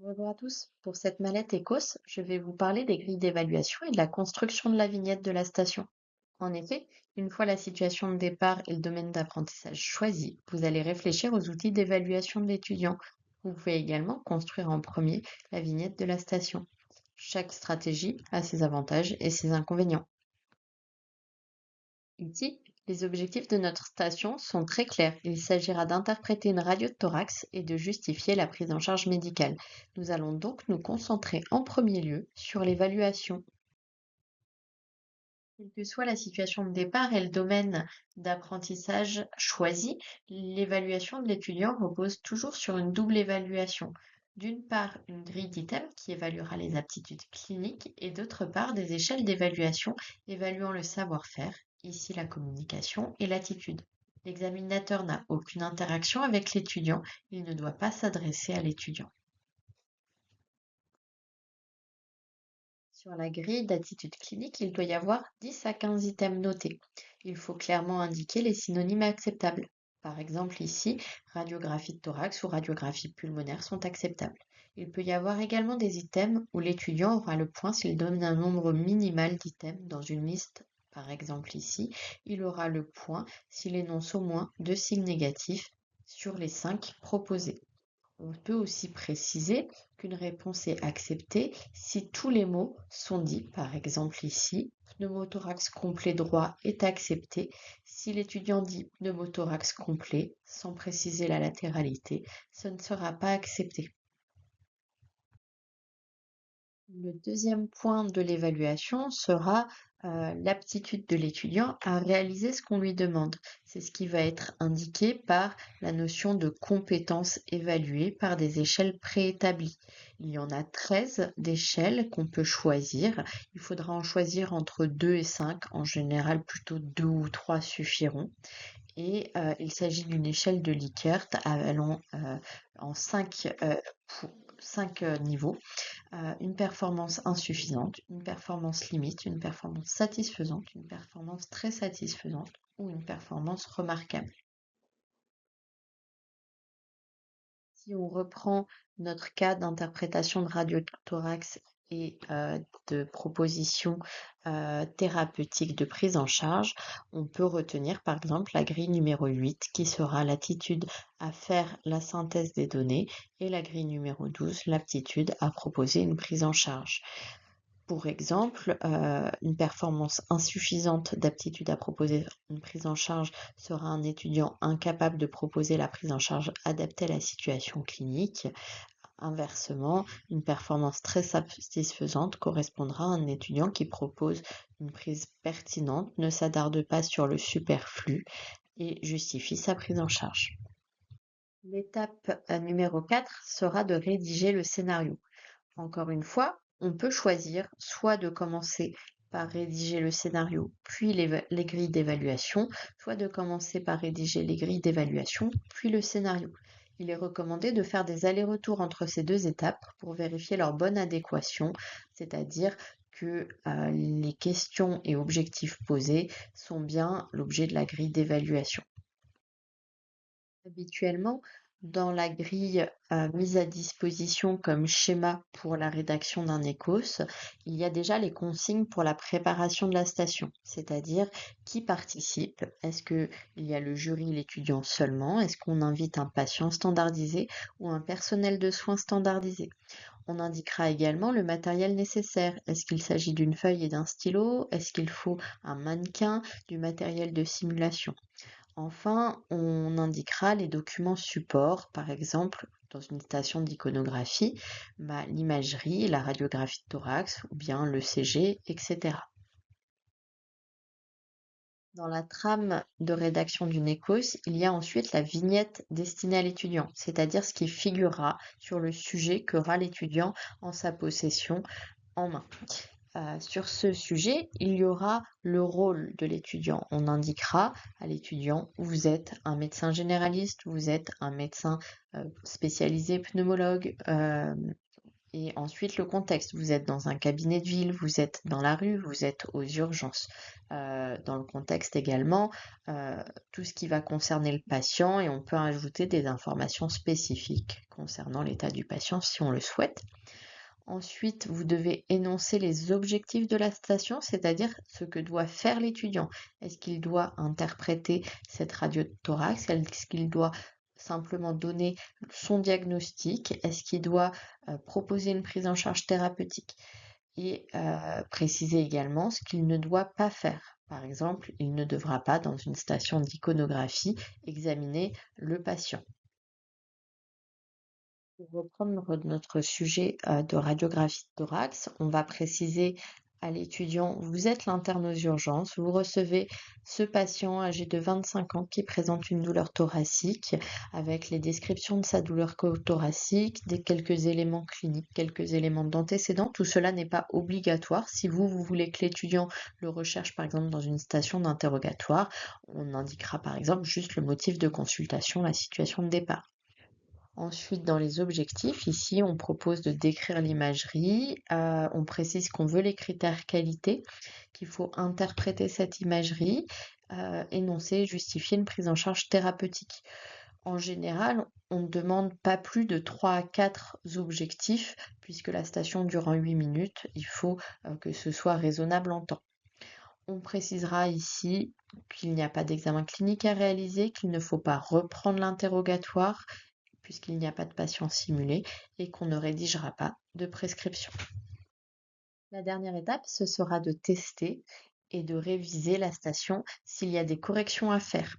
Bonjour à tous. Pour cette mallette Écosse, je vais vous parler des grilles d'évaluation et de la construction de la vignette de la station. En effet, une fois la situation de départ et le domaine d'apprentissage choisi, vous allez réfléchir aux outils d'évaluation de l'étudiant. Vous pouvez également construire en premier la vignette de la station. Chaque stratégie a ses avantages et ses inconvénients. Ici, les objectifs de notre station sont très clairs. Il s'agira d'interpréter une radio de thorax et de justifier la prise en charge médicale. Nous allons donc nous concentrer en premier lieu sur l'évaluation. Quelle que soit la situation de départ et le domaine d'apprentissage choisi, l'évaluation de l'étudiant repose toujours sur une double évaluation. D'une part, une grille d'items qui évaluera les aptitudes cliniques et d'autre part, des échelles d'évaluation évaluant le savoir-faire, ici la communication et l'attitude. L'examinateur n'a aucune interaction avec l'étudiant, il ne doit pas s'adresser à l'étudiant. Sur la grille d'attitude clinique, il doit y avoir 10 à 15 items notés. Il faut clairement indiquer les synonymes acceptables. Par exemple, ici, radiographie de thorax ou radiographie pulmonaire sont acceptables. Il peut y avoir également des items où l'étudiant aura le point s'il donne un nombre minimal d'items dans une liste. Par exemple, ici, il aura le point s'il énonce au moins 2 signes négatifs sur les 5 proposés. On peut aussi préciser qu'une réponse est acceptée si tous les mots sont dits. Par exemple ici, pneumothorax complet droit est accepté si l'étudiant dit pneumothorax complet sans préciser la latéralité, ce ne sera pas accepté. Le deuxième point de l'évaluation sera l'aptitude de l'étudiant à réaliser ce qu'on lui demande. C'est ce qui va être indiqué par la notion de compétences évaluées par des échelles préétablies. Il y en a 13 d'échelles qu'on peut choisir. Il faudra en choisir entre 2 et 5. En général, plutôt 2 ou 3 suffiront. Et il s'agit d'une échelle de Likert allant en 5 niveaux. Une performance insuffisante, une performance limite, une performance satisfaisante, une performance très satisfaisante ou une performance remarquable. Si on reprend notre cas d'interprétation de radiothorax et de proposition thérapeutique de prise en charge, on peut retenir par exemple la grille numéro 8 qui sera l'aptitude à faire la synthèse des données et la grille numéro 12, l'aptitude à proposer une prise en charge. Pour exemple, une performance insuffisante d'aptitude à proposer une prise en charge sera un étudiant incapable de proposer la prise en charge adaptée à la situation clinique. Inversement, une performance très satisfaisante correspondra à un étudiant qui propose une prise pertinente, ne s'attarde pas sur le superflu et justifie sa prise en charge. L'étape numéro 4 sera de rédiger le scénario. Encore une fois, on peut choisir soit de commencer par rédiger le scénario, puis les grilles d'évaluation, soit de commencer par rédiger les grilles d'évaluation, puis le scénario. Il est recommandé de faire des allers-retours entre ces deux étapes pour vérifier leur bonne adéquation, c'est-à-dire que les questions et objectifs posés sont bien l'objet de la grille d'évaluation. Habituellement, dans la grille mise à disposition comme schéma pour la rédaction d'un écos, il y a déjà les consignes pour la préparation de la station, c'est-à-dire qui participe. Est-ce qu'il y a le jury, l'étudiant seulement? Est-ce qu'on invite un patient standardisé ou un personnel de soins standardisé? On indiquera également le matériel nécessaire. Est-ce qu'il s'agit d'une feuille et d'un stylo? Est-ce qu'il faut un mannequin, du matériel de simulation? Enfin, on indiquera les documents supports, par exemple, dans une station d'iconographie, l'imagerie, la radiographie de thorax ou bien l'ECG, etc. Dans la trame de rédaction d'une écos, il y a ensuite la vignette destinée à l'étudiant, c'est-à-dire ce qui figurera sur le sujet qu'aura l'étudiant en sa possession en main. Sur ce sujet, il y aura le rôle de l'étudiant. On indiquera à l'étudiant, vous êtes un médecin généraliste, vous êtes un médecin spécialisé pneumologue, Et ensuite, le contexte. Vous êtes dans un cabinet de ville, vous êtes dans la rue, vous êtes aux urgences. Dans le contexte également, euh, tout ce qui va concerner le patient et on peut ajouter des informations spécifiques concernant l'état du patient si on le souhaite. Ensuite, vous devez énoncer les objectifs de la station, c'est-à-dire ce que doit faire l'étudiant. Est-ce qu'il doit interpréter cette radiothorax? Est-ce qu'il doit simplement donner son diagnostic? Est-ce qu'il doit proposer une prise en charge thérapeutique? Et préciser également ce qu'il ne doit pas faire. Par exemple, il ne devra pas, dans une station d'iconographie, examiner le patient. Pour reprendre notre sujet de radiographie de thorax, on va préciser à l'étudiant, vous êtes l'interne aux urgences, vous recevez ce patient âgé de 25 ans qui présente une douleur thoracique avec les descriptions de sa douleur thoracique, quelques éléments cliniques, quelques éléments d'antécédents. Tout cela n'est pas obligatoire. Si vous voulez que l'étudiant le recherche par exemple dans une station d'interrogatoire, on indiquera par exemple juste le motif de consultation, la situation de départ. Ensuite, dans les objectifs, ici, on propose de décrire l'imagerie. On précise qu'on veut les critères qualité, qu'il faut interpréter cette imagerie, énoncer, justifier une prise en charge thérapeutique. En général, on ne demande pas plus de 3 à 4 objectifs, puisque la station dure en 8 minutes. Il faut que ce soit raisonnable en temps. On précisera ici qu'il n'y a pas d'examen clinique à réaliser, qu'il ne faut pas reprendre l'interrogatoire, puisqu'il n'y a pas de patient simulé et qu'on ne rédigera pas de prescription. La dernière étape, ce sera de tester et de réviser la station s'il y a des corrections à faire.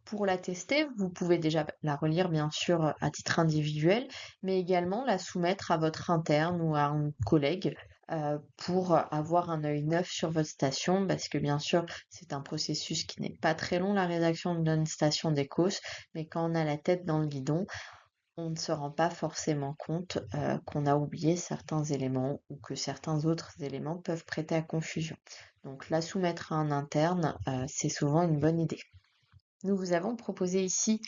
Pour la tester, vous pouvez déjà la relire bien sûr à titre individuel, mais également la soumettre à votre interne ou à un collègue pour avoir un œil neuf sur votre station, parce que bien sûr, c'est un processus qui n'est pas très long, la rédaction d'une station d'ECOS, mais quand on a la tête dans le guidon, on ne se rend pas forcément compte qu'on a oublié certains éléments ou que certains autres éléments peuvent prêter à confusion. Donc la soumettre à un interne, c'est souvent une bonne idée. Nous vous avons proposé ici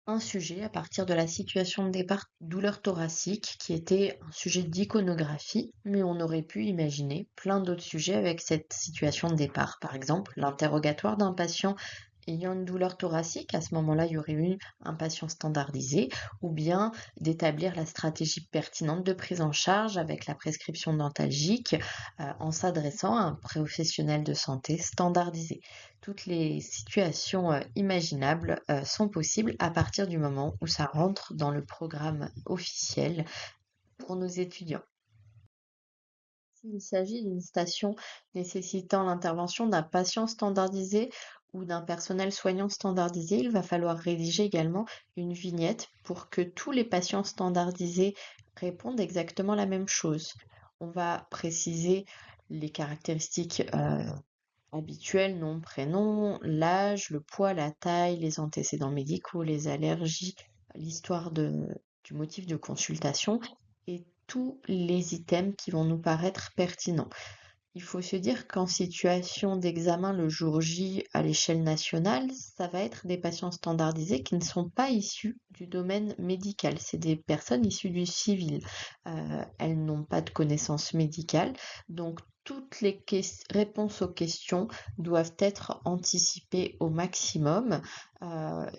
un sujet à partir de la situation de départ douleur thoracique qui était un sujet d'iconographie, mais on aurait pu imaginer plein d'autres sujets avec cette situation de départ. Par exemple, l'interrogatoire d'un patient ayant une douleur thoracique, à ce moment-là, il y aurait eu un patient standardisé, ou bien d'établir la stratégie pertinente de prise en charge avec la prescription dentalgique en s'adressant à un professionnel de santé standardisé. Toutes les situations imaginables sont possibles à partir du moment où ça rentre dans le programme officiel pour nos étudiants. S'il s'agit d'une station nécessitant l'intervention d'un patient standardisé ou d'un personnel soignant standardisé, il va falloir rédiger également une vignette pour que tous les patients standardisés répondent exactement la même chose. On va préciser les caractéristiques habituelles, nom, prénom, l'âge, le poids, la taille, les antécédents médicaux, les allergies, l'histoire du motif de consultation et tous les items qui vont nous paraître pertinents. Il faut se dire qu'en situation d'examen le jour J à l'échelle nationale, ça va être des patients standardisés qui ne sont pas issus du domaine médical. C'est des personnes issues du civil. Elles n'ont pas de connaissances médicales, donc toutes les réponses aux questions doivent être anticipées au maximum.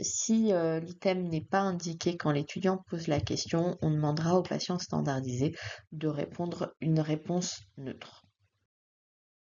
Si l'item n'est pas indiqué quand l'étudiant pose la question, on demandera au patient standardisé de répondre une réponse neutre.